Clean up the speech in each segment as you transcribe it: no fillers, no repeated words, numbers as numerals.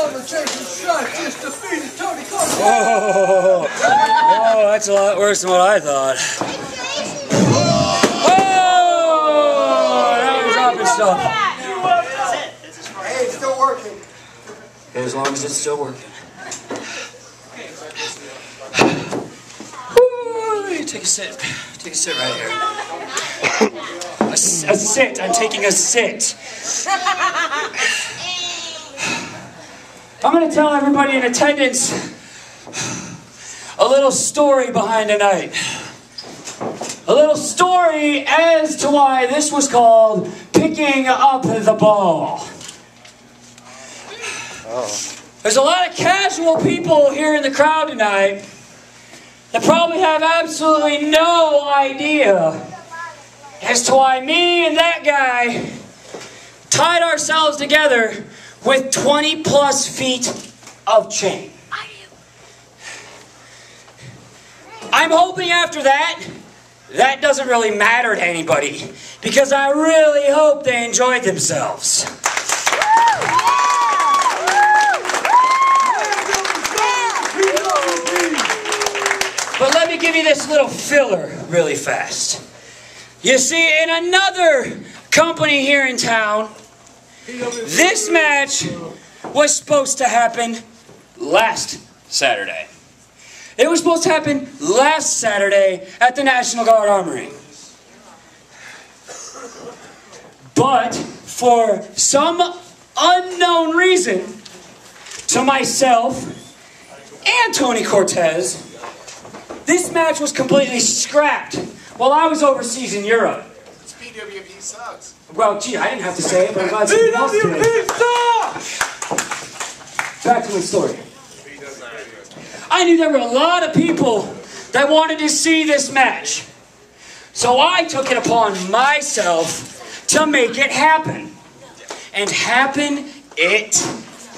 of Jaysin Strife just defeated Tony Cortez. Oh, that's a lot worse than what I thought. Oh, now we're dropping stuff. Hey, it's still working. As long as it's still working. Take a sit. Take a sit right here. A sit. I'm taking a sit. I'm going to tell everybody in attendance a little story behind tonight. A little story as to why this was called Picking Up the Ball. There's a lot of casual people here in the crowd tonight that probably have absolutely no idea as to why me and that guy tied ourselves together with 20 plus feet of chain. I'm hoping after that, that doesn't really matter to anybody, because I really hope they enjoyed themselves. But let me give you this little filler really fast. You see, in another company here in town, this match was supposed to happen last Saturday. It was supposed to happen last Saturday at the National Guard Armory. But for some unknown reason, to myself and Tony Cortez, this match was completely scrapped while I was overseas in Europe. This PWP sucks. Well, gee, I didn't have to say it, but I'm glad somebody else did. PWP sucks! Back to my story. I knew there were a lot of people that wanted to see this match. So I took it upon myself to make it happen. And happen it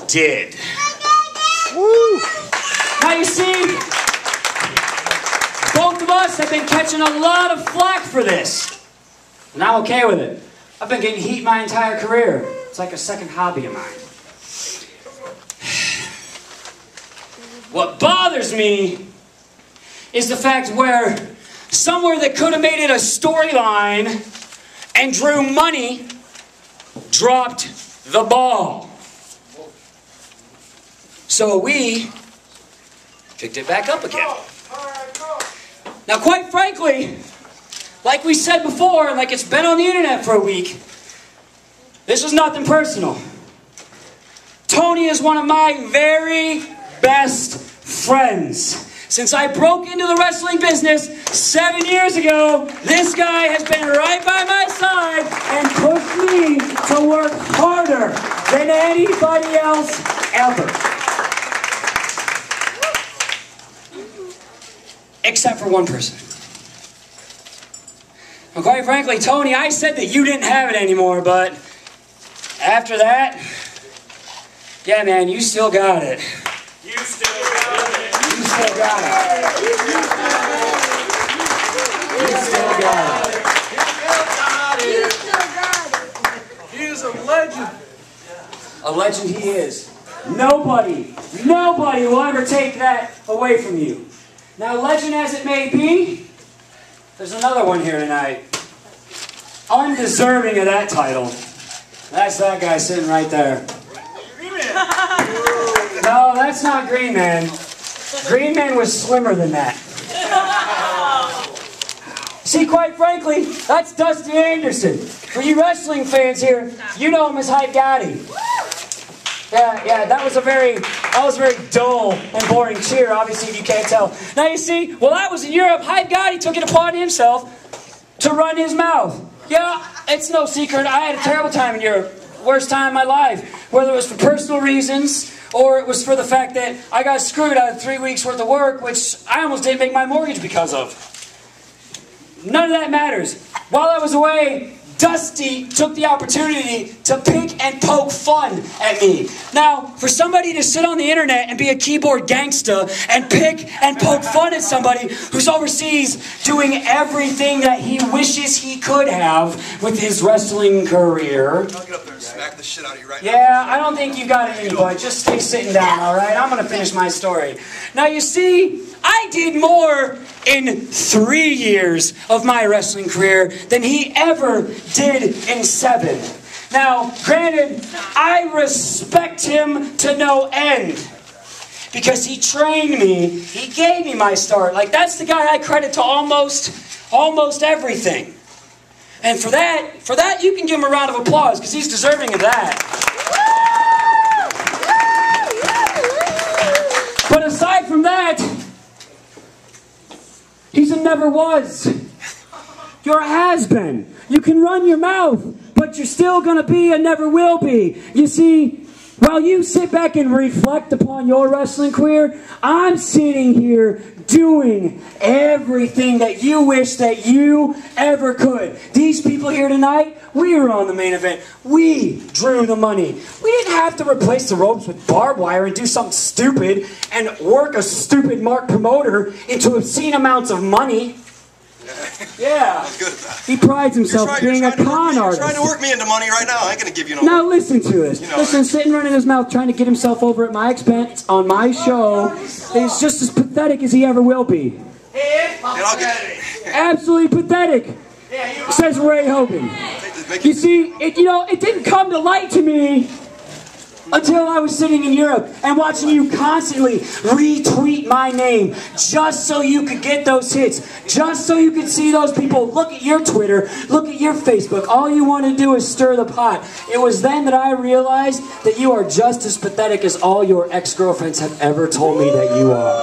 did. Woo! Now you see, both of us have been catching a lot of flack for this. And I'm okay with it. I've been getting heat my entire career. It's like a second hobby of mine. What bothers me is the fact where somewhere that could have made it a storyline and drew money dropped the ball. So we picked it back up again. Now, quite frankly, like we said before, and like it's been on the internet for a week, this was nothing personal. Tony is one of my very best friends. Since I broke into the wrestling business 7 years ago, this guy has been right by my side and pushed me to work harder than anybody else ever. Except for one person. And quite frankly, Tony, I said that you didn't have it anymore, but after that, yeah, man, you still got it. You still got it. You still got it. You still got it. You still got it. He is a legend. A legend he is. Nobody will ever take that away from you. Now, legend as it may be, there's another one here tonight. Undeserving of that title. That's that guy sitting right there. No, that's not Green Man. Green Man was slimmer than that. See, quite frankly, that's Dusty Anderson. For you wrestling fans here, you know him as Hype Gotti. Yeah, that was a very dull and boring cheer, obviously, if you can't tell. Now, you see, while I was in Europe, Hype Gotti took it upon himself to run his mouth. Yeah, it's no secret, I had a terrible time in Europe. Worst time in my life. Whether it was for personal reasons, or it was for the fact that I got screwed out of 3 weeks worth of work, which I almost didn't make my mortgage because of. None of that matters. While I was away, Dusty took the opportunity to pick and poke fun at me. Now, for somebody to sit on the internet and be a keyboard gangsta and pick and poke fun at somebody who's overseas doing everything that he wishes he could have with his wrestling career, smack the shit out of you right now. Yeah, I don't think you got it in you, bud. Just stay sitting down, all right? I'm going to finish my story. Now, you see, I did more in 3 years of my wrestling career than he ever did in 7. Now, granted, I respect him to no end. Because he trained me, he gave me my start. Like, that's the guy I credit to almost everything. And for that, you can give him a round of applause, because he's deserving of that. But aside from that, he's a never was. You're a has-been. You can run your mouth, but you're still going to be a never will be. You see, while you sit back and reflect upon your wrestling career, I'm sitting here doing everything that you wish that you ever could. These people here tonight, we were on the main event. We drew the money. We didn't have to replace the ropes with barbed wire and do something stupid and work a stupid mark promoter into obscene amounts of money. Yeah. He prides himself being a con artist. You're trying to work me into money right now. I ain't going to give you no Now money. listen to this. Listen, sitting running his mouth trying to get himself over at my expense on my show is just as pathetic as he ever will be. Absolutely pathetic, says Ray Hogan. You see, it didn't come to light to me until I was sitting in Europe and watching you constantly retweet my name just so you could get those hits, just so you could see those people look at your Twitter, look at your Facebook. All you want to do is stir the pot. It was then that I realized that you are just as pathetic as all your ex-girlfriends have ever told me that you are.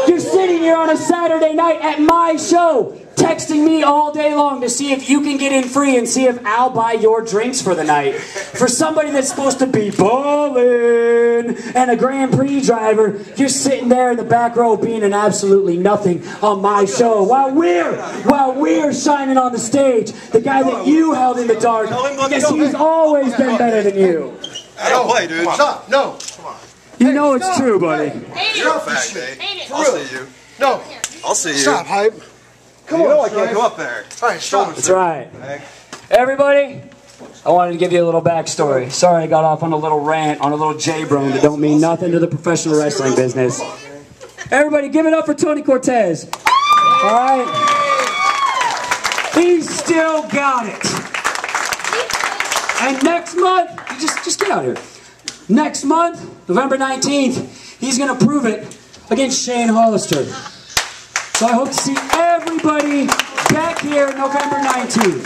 You're sitting here on a Saturday night at my show, texting me all day long to see if you can get in free and see if I'll buy your drinks for the night. For somebody that's supposed to be ballin' and a Grand Prix driver, you're sitting there in the back row being an absolutely nothing on my show while we're shining on the stage. The guy that you held in the dark because he's always been better than you. I don't play, dude. Stop. No. Come on. You know it's true, buddy. You're a fact, eh? I'll see you. No. I'll see you. Stop, Hype. Come on, I can't come up there. All right, stop. That's right. Everybody, I wanted to give you a little backstory. Sorry I got off on a little rant on a little J-Bro that don't mean nothing to the professional wrestling business. Everybody, give it up for Tony Cortez. All right? He's still got it. And next month, just get out here. Next month, November 19th, he's going to prove it against Shane Hollister. So I hope to see everybody back here November 19th.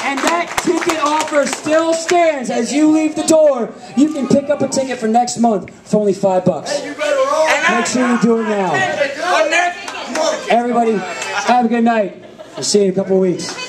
And that ticket offer still stands. As you leave the door, you can pick up a ticket for next month for only $5. Make sure you do it now. Everybody, have a good night. We'll see you in a couple of weeks.